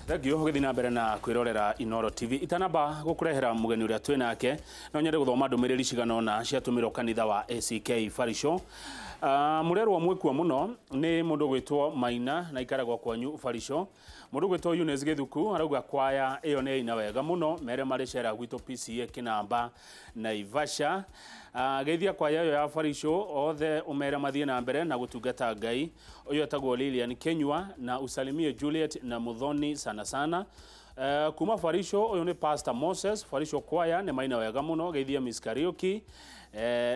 Thegio guthi na mbere na kwirorera iNooro TV itanamba gukurehera mugeni uria twi nake no nyende guthoma ndumiriri ciganona ciatumirwo kanitha wa ACK Farisho. Murerwo mwikwa muno ni mundu gwitwo Maina na ikaragwo kwanyu Farisho. Mundu gwitwo Eunice Githuku arauga kwaya iyo ni ina wega muno mere mari cera gwitwo PCA Kinamba na Ivasha. Geithia kwaya yo ya Farisho othe umere mathie na mbere na gutungata Ngai. Uyo tagwo Lilian Kenywa na usalimie Juliet na Muthoni sana. Kuma Farisho uyu ni Pastor Moses. Farisho kwaya ni maina wega muno. Geithia Miss Karaoke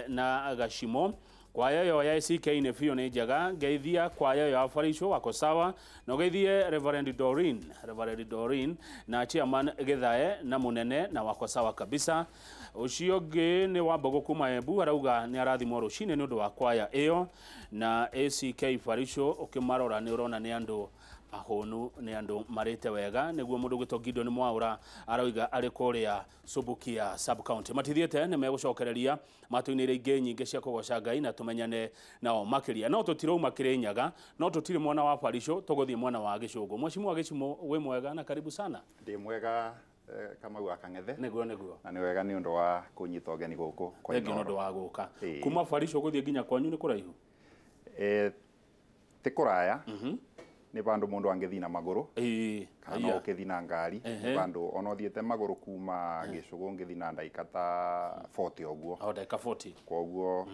na Gashimo. Kwaya yo ya ACK ne fio ni jaga. Geithia kwaya yo ya Farisho wako sawa. No geithie Reverend Doreen na Chairman Githae na munene na wako sawa kabisa. Ucioge ni Wambogo kuma Embu arauga ni arathimwo Ruciini ni undu wa kwaya iyo na ACK Farisho ukimarora ni urona ni andu ahonu ni andu marite wega niguo mundu gwitwo Gideon Mwaura arauga ari kuria Subukia sub county matithiete ni megucokereria matuinire ingi nyingi cia kugoca Ngai na tumenyane nao makiria no tutirauma Kirinyaga no tutire mwana wa Farisho tuguthie mwana wa Gichugu. Mheshimiwa wa Gichimu we mwega na karibu sana. Ndi mwega kama gwa kangethe niguo na ni wega ni undu wa kunyita ogeni guku kwa iNooro undu wa guka kuma Farisho guthie nginya kwanyu ni kuraihu ti kuraya ni bandu mundu angethi na maguru kana ukithi na ngari bandu ona uthiete maguru kuma Gichugu ngithi na ndaika ta 40 oguo ndaika 40 koguo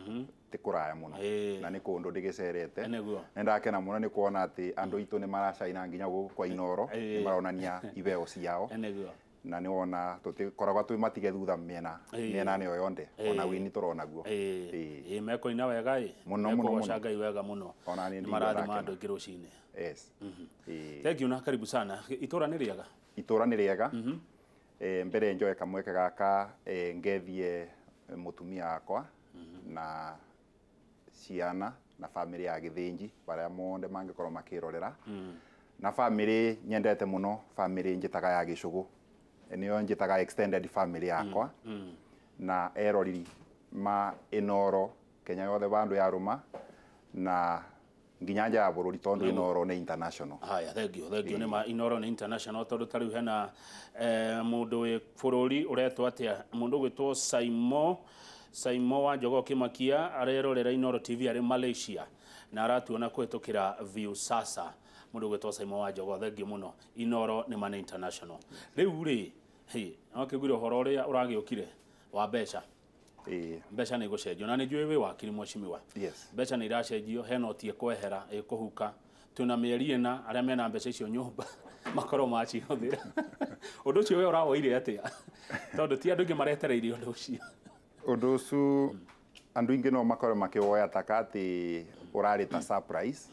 ti kuraya muno na ni kundu ndigicerete na ndakena muno ni kuona ati andu itu ni maracaina nginya guku kwa iNooro ni maronania ibeo ciao na ni wona tutikoragwa twi matige thutha miena ni oyonde ona wini turona guo meko ina wega muno Ngai wega muno ona ni marathi mandu ngi Ruciini. Yes thank you na karibu sana. Itura ni riega mbere njoe kamweke gaka ngethie mutumia akwa na ciana na family ya Githinji baria monde mangikorwo makirorera na family nyendete muno family njitaga ya Gichugu niyo njitaga extended family yakwa na eroriri ma iNooro Kenya yothe bandu ya ruma na nginyanja ya bururi tondu iNooro ni international. Haya thank you ni ma iNooro ni international tondu tariu hena mundu we bururi uretwo atia mundu gwitwo Saimo wa Njogo Kimakia arerorera iNooro TV ari Malaysia na aratuona kwetukira view sasa mundu gwitwo Saimo wa Njogo thank you muno iNooro ni man international. Riu ri akigwira horo ria uragiukire wa beca mbeca ni gucenjio na ni njui wi wakiri mheshimiwa. Mbeca ni iracenjio hena tie kwehera kuhuka tuna mieri ena aria mena mbeca icio nyumba makoro macihuthira undu ucio we urawoire atia tondu ti andu ingi maretereirie undu ucio undu ucio andu ingi no makoro makioya takati urari ta surprise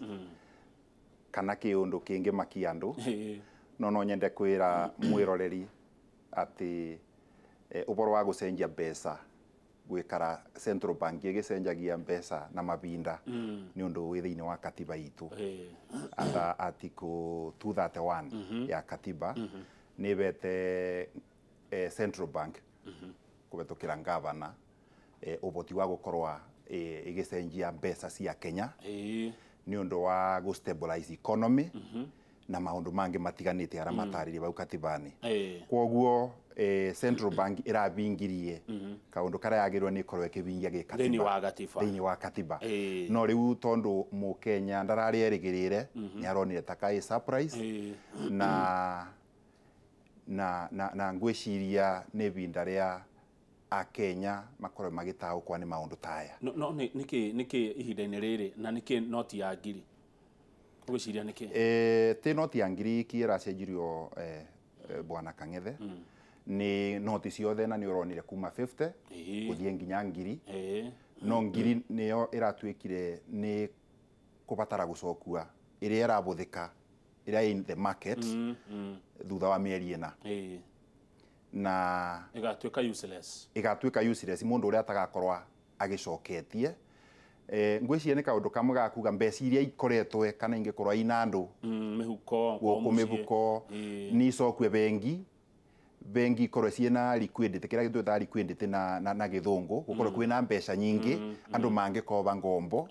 kana kiundu kingi maki andu no nyende kwira mwiroreri ati uboro wa gucenjia mbeca gwikara Central Bank igicenjagia mbeca na mabinda ni undu wi thiini wa katiba itu ata article 231 ya katiba ni bete Central Bank kubetukira ngavana uboti wa gukorwa igicenjia mbeca cia Kenya ni undu wa go stabilize economy na maundu mangi matiganite ara matariri bau katibani koguo Central Bank irabingirie kaundu kara yagirwo ni korwe kibingia gikatiba thini wa katiba no riu tondu mu Kenya ndarari erigirire ni aronire takai surprise na ngwiciria ni binda ria a Kenya makorwe magitao kwa ni maundu taya no niki ihinda-ini riri na niki noti ya ngiri gwiciria niki ti noti ya ngiri kiracenjirio bwana Kangethe ni noti ciothe na ni uronire kuma 50 guthie nginya ngiri no ngiri niyo iratwikire ni kubatara gucokua iria irabuthika iria in the market thutha wa mieri ena na igatwika useless mundu uria atagakorwa agicoketie ngwiciria ni kaundu kamwe gakuga mbeca iria ikoretwe kana ingikorwa ina andu mihuko ni cokwe bengi korwe ciena liquidity kira gitweta liquidity na githungu gukorwo kwina mbeca nyingi andu mangikoba ngombo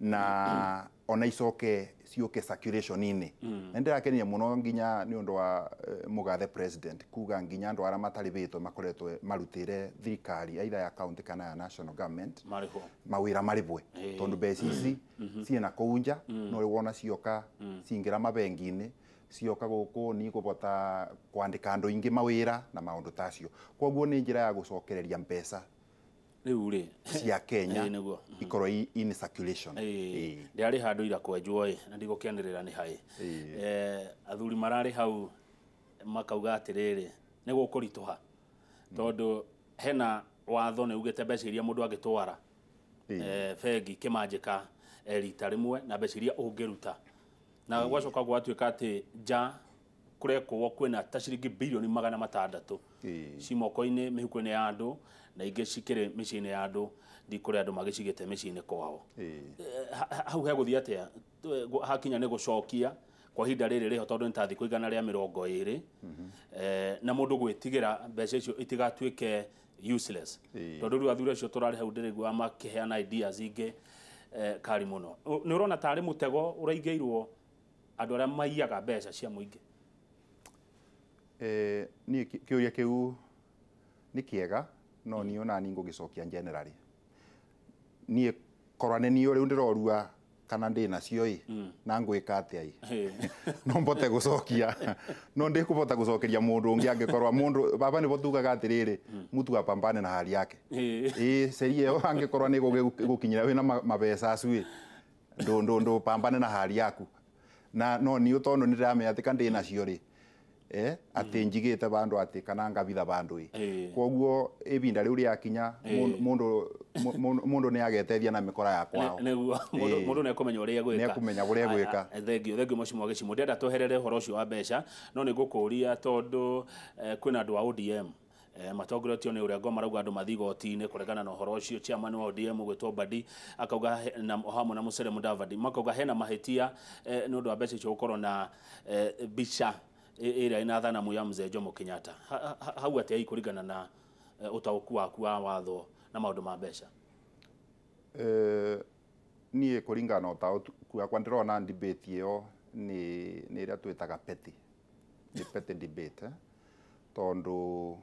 na ona icoke ciuke circulation-ini na ndirakenia muno nginya ni undu wa mugathe president kuga nginya andu aria matari bitwe makoretwe marutire thirikari aitha ya county kana ya national government mawira maribwe tondu mbeca ici ciina kuunja no ri wona cioka cingira mabengi-ini cioka guku ni kubota kwandika andu ingi mawira na maundu tacio koguo ni njira ya gucokereria mbeca riu ri cia Kenya ikorwo in circulation ndiari handu ira kwenjwo na ndigukenirira ni hai athuri marari hau makauga atiriri ni gukurituha tondu hena watho ni ugite mbeca iria mundu agitwara bengi kimanjika rita rimwe na mbeca iria ungiruta na gwacoka gwatuika ati ja kurekwo kwina ta ciringi bilioni 600 cimoko-ini mihuko-ini ya andu na ingi cikire micini ya andu ndikuri andu magicigite micini kwao hau heguthia atia hakinya ni gucokia kwa hinda riri riho tondu ni ta thiku igana ria 20 na mundu gwitigira mbeca icio itigatuike useless tondu riu athuri acio turari hau ndirigwa makiheana ideas ingi kari muno ni urona tari mutego uraigeirwo andu aria maiyaga mbeca cia muingi ni kiuria kiu ni kiega no ni ona ni ngugicokia generally ni korane ni uri ndirorua kana ndina cio na ngwika atia no mbote gucokia no ndikubota gucokeria mundu ungi angikorwa mundu baba ni botugaga atiriri mutu apambane na hali yake serie angikorwa ni gukinyira wina mabeca acu ndo pambane na hali yaku na no ni utondo ni ndamenya ati kandi na cio ati njigite bandu ati kana ngabitha bandu koguo ibinda riu riakinya mundu ni agetethia na mikora ya kwao neguo mundu ne kumenya uria gwika ne kumenya uria gwika thengio mucimo Gichimu ndenda tweherere horo ucio wa mbeca no ni gukuria tondu kwina andu a ODM matongoretio ni uria ngoma rauga andu mathigoti-ini kuregana na horo ucio chairman wa ODM gwitwo Badi akauga na hamwe na Mucere Mudavadi makauga hena mahitia ni undu wa mbeca icio gukorwo na bica ira ina thanamu ya Mzee Jomo Kenyatta hau atia ikuringana na utauku waku wa watho na maundu ma mbeca nie kuringana utauku kwa ndirona debate iyo ni ira twitaga petty debate tondu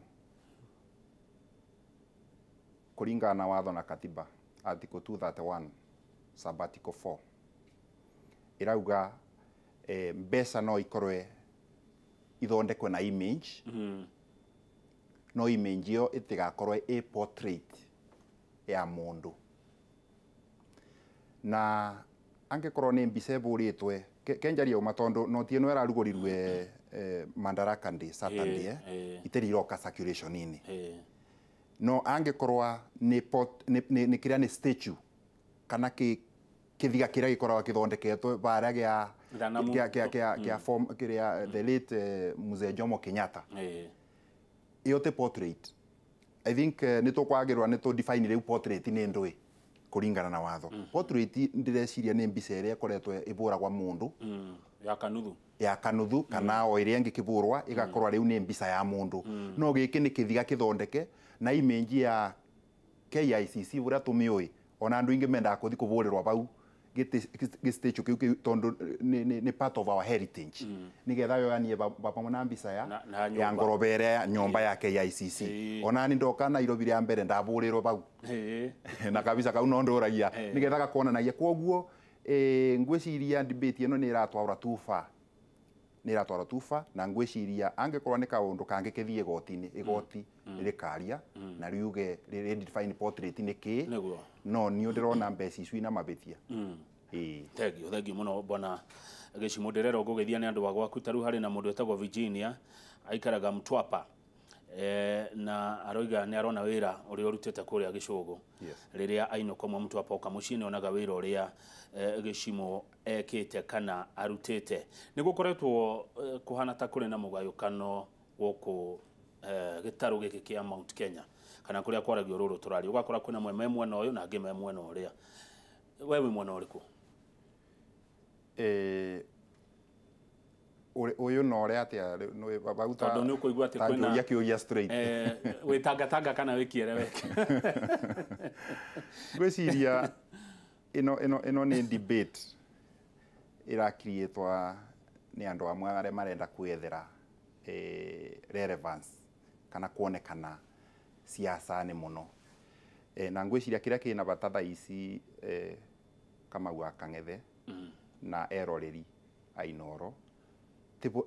kuringana watho na katiba article 231 sub article 4 irauga mbeca no ikorwe ithondekwe na image no image yo itigakorwe a portrait ya mundu na angikorwo ni mbica iburitwe kenjaria uma tondu noti ino irarugurirwe Madaraka Day Saturday itiri iroka circulation-ini no angikorwa ni kiria ni statue kana kithiga kiria gikoragwo kithondeketwe baria gia form kiria the late Mzee Jomo Kenyatta iyo te portrait I think ni tukwagirwa ni tu define riu portrait ni ndui kuringana na watho portrait ndireciria ni mbica iria koretwe iburagwa mundu ya kanuthu kana o iria ingi kiburwa igakorwa riu ni mbica ya mundu no giki ni kithiga kithondeke na image ya KICC buria tumioi ona andu ingi menda kuthi kuburirwa bau gistage kiu tondu ni part of our heritage nigetha yo anie baba mwana mbica ya ngorobere nyomba ya KICC ona ni ndoka na Nairobi ria mbere ndaburirwo bau na kabisa kau no nduragia nigetha gakonanagia koguo ngwiciria debate ino ni iratwara tufa na ngwiciria angikorwa ni kaundu kangi kithie igoti rikaria na riuge redefine portrait ni ki no ni ndirona mbeca icu na mabitia thengio muno bwana Gichimu ndirero ngugithia ni andu agwaku taru hari na mundu etagwo Virginia aikaraga Mtwapa na aroiga ni arona wira uri urutete kuria Gichugu riria ainoko mwa Mtwapa ukamucini onaga wira uria Gichimu ekite kana arutete ni gukoretwo kuhana ta kuri na mugayukano guku gitaru giki kia Mount Kenya kana kuria kwaragio ruru turari ugakora kuna mwemwe no uyu na ngi mwemwe no uria wewe mwana uriku uyu no uria atia no bauta tondu ni ukuigua ati kwina ya kiuria straight witanga kana wikiere weke gwiciria ino ni debate irakietwa ni andu amwe aria marenda kwethera relevance kana kuonekana siasa ni muno na ngwiciria kiria kina bata thaa ici kama gwa Kang'ethe na eroreri iNooro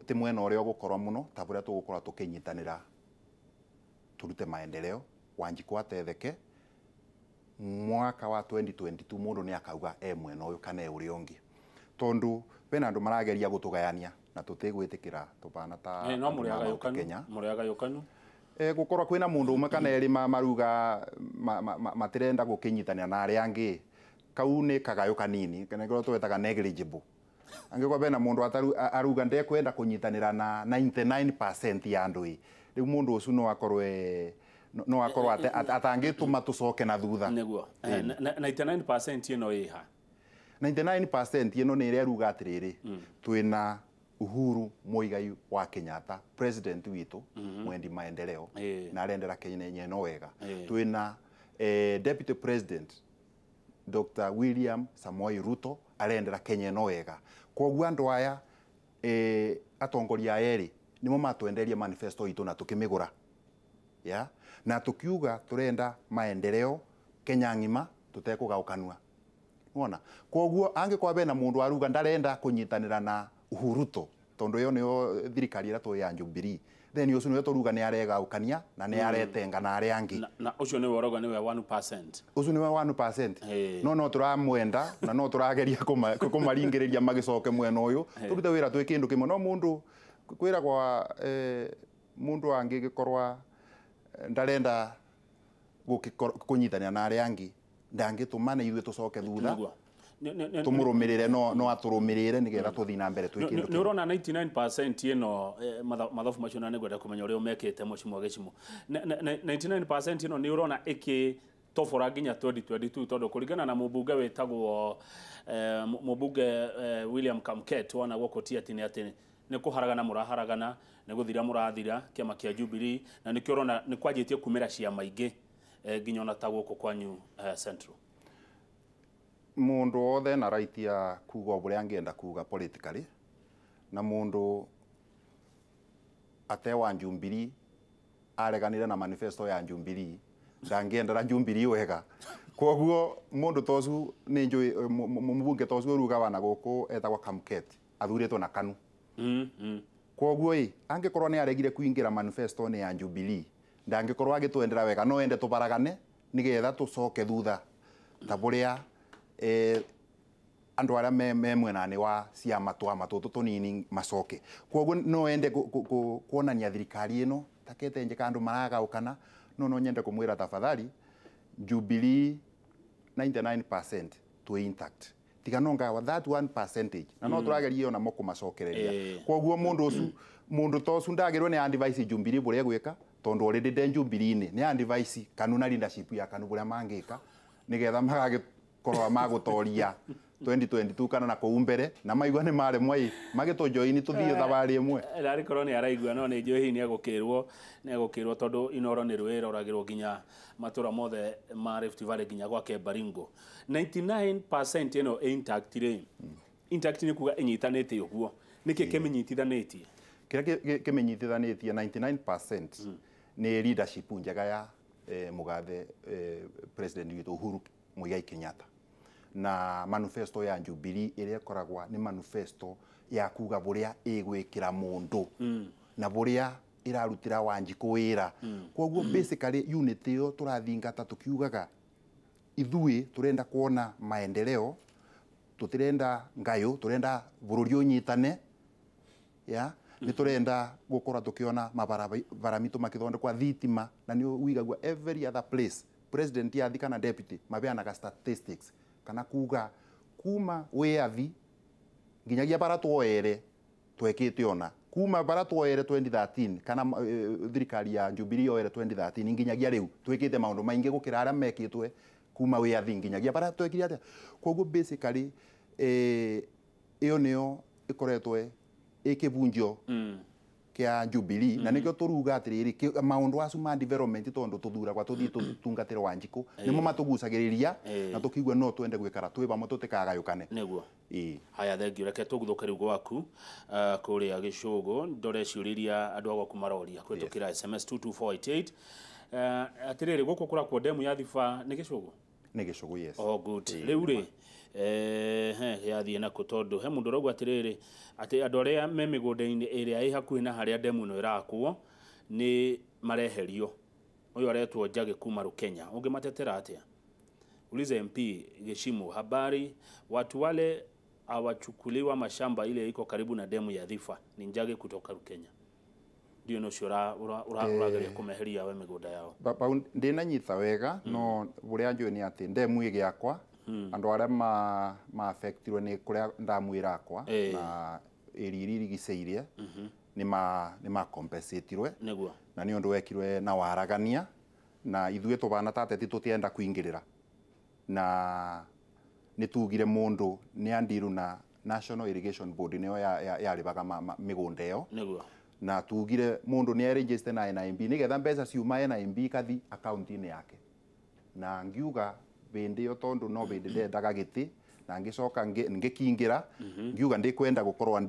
ti mwena uria ugukorwa muno ta buria tugukorwa tukinyitanira turute maendeleo Wanjiku atetheke mwaka wa 2022 mundu ni akauga mwena uyu kana uria ungi tondu bena andu marageria gutugayania na tutigwitikira tubana ta no muriaga yukanu gukorwa kwina mundu umwe kana eri maruga matirenda gukinyitanira na aria angi kau ni kagayo kanini kana goro twetaga negligible angikwa bena mundu aruga ndekwenda kunyitanira na 99% ya andu riu mundu ucu no akorwo atangituma tucoke na thutha niguo 99% ino iha 99% ino ni iria ruga atiriri twina Uhuru Muigai wa Kenyatta president witu mwendi maendeleo na arendera Kenya nyeno wega twina deputy president Dr. William Samoei Ruto arendera Kenya no wega koguo andu aya atongoria eri nimo matwenderia manifesto itu na tukimigura na tukiuga turenda maendeleo Kenya ngima tutekugaukanua unaona koguo angikwa bena mundu aruga ndarenda kunyitanira na Uhuruto tondu yo niyo thirikari ira tu ya Jubilee then ucio niyo turuga ni aregaukania na ni aretenga na aria angi na ucio ni woroga ni we 1% ucio ni we 1% no turamwenda na no turageria kumaringiriria magicoke mwena uyu turute wira twi kindu kimwe no mundu kwira kwa mundu angi gikorwa ndarenda kunyitania na aria angi ndangitumana ithuĩ tucoke thutha tumurumirire no aturumirire nigetha tuthi na mbere twikindu ni urona 99% ino mathafu macio na nigwenda kumenya uria umekete Mheshimiwa Gichimu 99% ino ni urona iki tofora nginya 2022 tondu kuringana na mumbunge wetagwo mumbunge William Kamket wana gwokotia ati ni kuharagana muraharagana ni guthira murathira kiama kia Jubilee na nikio urona ni kwajitie kumira ciama ingi nginya ona ta gwoko kwanyu Central mundu othe na right ya kuga buria angienda kuga politically na mundu atewa Jubilee areganire na manifesto ya Jubilee ndangiendera Jubilee wega koguo mundu tocu ni njui mumbunge tocu ruga wana guku etagwa Kamket athuritwo na KANU koguo angikorwo ni aregire kuingira manifesto ni ya Jubilee ndangikorwo agitwendera wega no ende tubaragane nigetha tucoke thutha ta buria andu aria me mwenani wa ciama tutu tunini macoke koguo no ende kuonania thirikari ino takete nje kandu maragaukana no nyende kumwira tafadhali Jubilee 99% to intact tiga nonga wa that 1% na no turageria ona moko macokereria koguo mundu tocu ndagirwo ni advice Jubilee buria gwika tondu already de Jubilee ni advice KANU na leadership ya KANU buria mangika nigetha magagikorwa magutoria 2022 kana na kuumbere na maigwa ni mare mwai magito join tuthie thabari imwe rari koroni araigwa no ni johi ni agukirwo tondu iNooro ni rwira uragirwo ginya matura mothe ma Rift Valley ginya gwake Baringo 99% ino intact ri intact ni kuga inyitanite uguo niki keminyitithanitie kira keminyitithanitie 99% ni leadership njega ya mugathe president witu Uhuru Muigai Kenyatta na manifesto ya Jubilee iria koragwa ni manifesto ya kuga buria igwikira mundu na buria irarutira Wanjiku wira koguo basically unity yo turathingata tukiugaga ithui turenda kuona maendeleo tutirenda ngayo turenda bururi unyitane ni turenda gukora tukiona mabarabara mitu makithondekwa thitima na ni wigagwa every other place president ya thika na deputy mabeanaga statistics kana kuga kuma wiathi nginyagia bara twoere twekite ona kuma bara twoere 2013 kana thirikari ya Jubilee yoere 2013 nginyagia riu twekite maundu maingi gukira aria mekitwe kuma wiathi nginyagia bara twekire atia koguo basically iyo niyo ikoretwe ikibunjo kia Jubilee na nikio turuga atiriri maundu acu ma development tondu tuthura kwa tuthii tungatire Wanjiku nimo matugusagiriria na tukigwa no twende gwikara twi bamwe tutikagayukane niguo haya thengiå reke tå guthå ke rä u gwaku kå rä a Gichugu ndore ciå andå agwaku maroria kwä tå SMS 22488 atä rä rä gå kå kå rakwo ndemu ya thiba nä Gichugu nä Gichugu yes good rä u rä yathiä na kå tondå he må ndå rauga atä rä rä atä andå arä a me mä gå nda-inä ä rä a ä hakuhä na harä a ndemu ä no ä rakwo nä mareherio å yå aretwo Njagä kuma Rukenya å ngä matetera atä a uliza MP Gichimu habari watu wale hawachukuliwa mashamba ile iko karibu na demu ya Thifa ni Njagĩ kutoka Rukenya ndio no cio urageria kumeheria we migunda yao baba ndina nyita wega no buria njui ni ati ndemu igiakwa andu aria ma affectirwe ni kuria ndamu irakwa na iriri rigiceirie ni ma compensatirwe niguo na ni undu wekirwe na waragania na ithuĩ tubana tateti tutienda kuingirira na nitugire mundu ni andiru na National Irrigation Board niyo yaribaga migunda iyo niguo na tugire mundu ni register na NIB nigetha mbeca ciuma NIB kathi account-ini yake na ngiuga bindi yo tondu no bindi ndendaga giti na ngicoka ngikingira ngiuga ndikwenda gukorwa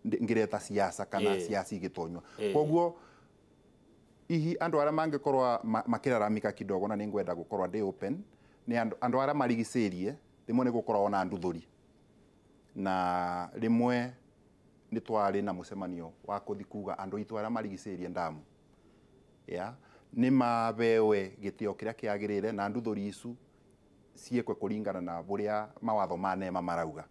ngireta siasa kana siasa igitonywa koguo ihi andu aria mangikorwa makiraramika kidogo na ningwenda gukorwa ndi open ni andu aria marigiceirie rimwe ni gukorwa na nduthuri na rimwe ni twari na mucemanio wa kuthi kuga andu itu aria marigiceirie ndamu ni mabewe gitio kiria kiagirire na nduthuri icu ciekwe kuringana na buria mawatho ma nema marauga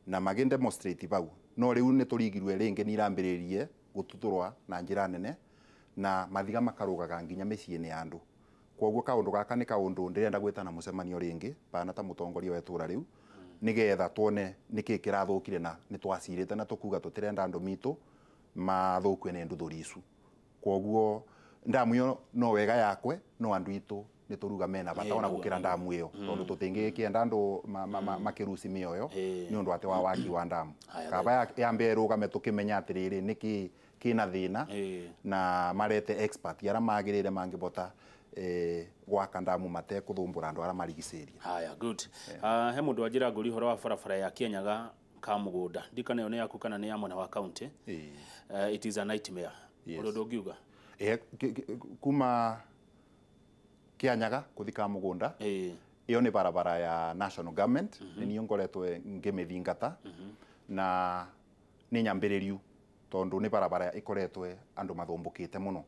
na magin demonstrate bau no riu ni turigirwe ringi ni irambiririe gututurwa na njira nene na mathiga makarugaga nginya micii-ini ya andu koguo kaundu gaka ni kaundu ndirenda gwitana mucemanio ringi bana ta mutongoria wetura riu nigetha tuone niki kirathukire na ni twacirite na tukuga tutirenda andu mitu mathukwe ni nduthuri icu koguo ndamu yo no wega yakwe no andu itu ni turuga mena bata ona gukira ndamu iyo tondu tutingikienda andu makiruci mioyo ni undu ate wa waki wa ndamu kaba yambe rugame tukimenya atiriri niki kina thina na marete expert yara magirire mangibota gwaka ndamu mate kuthumbura andu ara marigiceirie haya good he mundu ajira nguri horo wa barabara ya Kienyaga ka mugunda ndikana yo ni yaku kana ni ya mwana wa county it is a nightmare urodo ngiuga kuma Kienyaga kuthika mugunda iyo ni barabara ya national government ni niyo ngoretwe ngimithingata na ni nyambiriru tondu ni barabara ikoretwe andu mathumbukite muno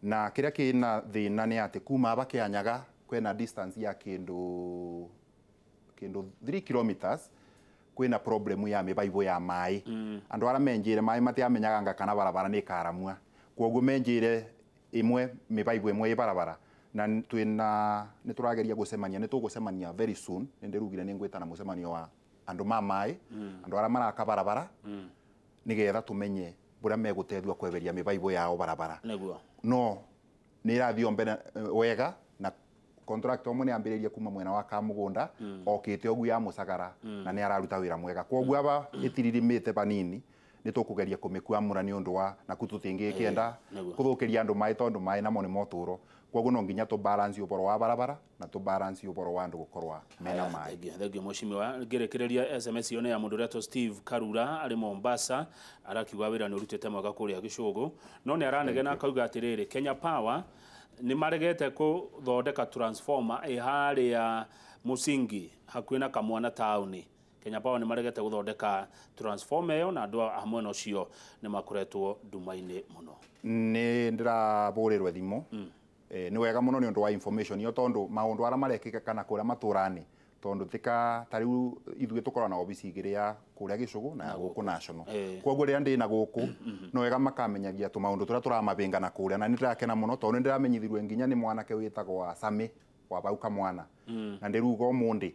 na kiria kina thina ni ati kuma aba Kienyaga kwena distance ya kindu 3 kilometers kwina problem ya mibaibo ya mai andu ara menjire mai matiamenyaga nga kana barabara ni karamua koguo menjire imwe mibaibo imwe barabara na twina ni turageria gucemania ni tugucemania very soon ndirugire ni ngwita na mucemanio wa andu ma mai andu ara maraka barabara nigetha tumenye buria megutethwa kweberia mibaibo yao barabara no ni irathio mbere wega na contract omwe ni ambiririe kuma mwena wa Kamugunda okite ogu ya Musagara na ni araruta wira mwega koguo aba itiririmite banini ni tukugeria kumikuamura ni undu wa na kututingi kienda kuthukiria andu mai tondu mai namo ni moturo koguo no nginya tu balance uboro wa barabara na tu balance uboro wa andu gukorwa mena mai thegio mushimiwa ngerekereria SMS yone ya mundu reto Steve Karura ari Mombasa arakiuga wira ni urutete mwaka kuria Gichugu no ni aranegena akauga atiriri Kenya Power ni maregete kuthondeka transformer ihari ya Musingi hakwina Kamwana town Kenya Power ni maregete guthondeka transformer yo na andu hamwe no cio ni makuretwo nduma-ini muno ni ndiraburirwe thimu ni wega muno ni undu wa information yo tondu maundu ara marekika kana kuria maturani tondu tika tariu ithuĩ tukorwa na obisi igĩrĩ ya kuria Gichugu na guku national koguo ria ndi na guku no wega makamenyagia tu maundu turia turamabinga na kuria na ndirakena muno tondu ndiramenyithirwe nginya ni mwanake witagwa Sami wa bau Kamwana na ndiruga umundi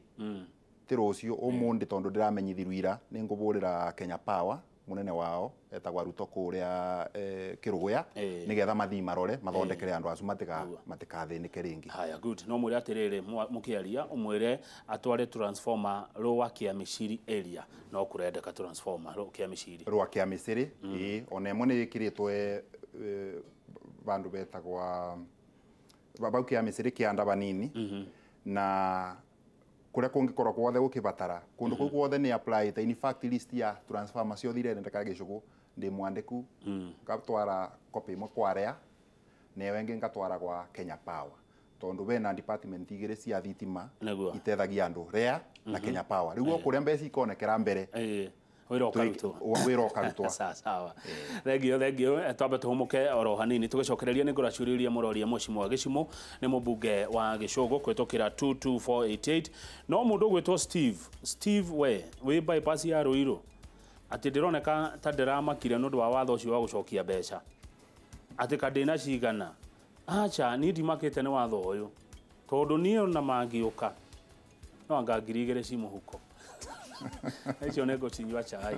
ti rucio umundi tondu ndiramenyithirwe ira ni nguburira Kenya Power munene wao etagwa Ruto kuria Kiruguya nigetha mathi marore mathondekere andu acu matikathinike ringi. Haya, good. No mwire atiriri mukiaria umwire atware transformer rwa Kiamiciri area no kurendeka transformer rwa Kiamiciri ona emwe ni ikiritwe bandu betagwa bau Kiamiciri kianda banini na kuria kungikorwo kwothe gukibatara kundu kuu kwothe ni apply ta in fact list ya transformer cio thire ndeka Gichugu ndi mwandiku ngatwara copy imwe kwa rea newe ngi ngatwara kwa Kenya Power tondu bena department igire cia thitima itethagia andu rea na Kenya Power riu kuria mbeca ikonekera mbere wira ukarutwa sawa thengio twambe tuhumuke oro hanini tugicokereria ni nguracuriria muroria Mheshimiwa wa Gichimu ni mumbunge wa Gichugu kwitukira 22488 no mundu gwitwo Steve we bypass ya Ruiru ati ndironeka ta ndiramakire nundu wa watho ucio wa gucokia mbeca ati kadina cigana acha ni ndimakite ni watho uyu tondu niyo na mangiuka no anga ngiri igire ci muhuko icio nego cinywa chai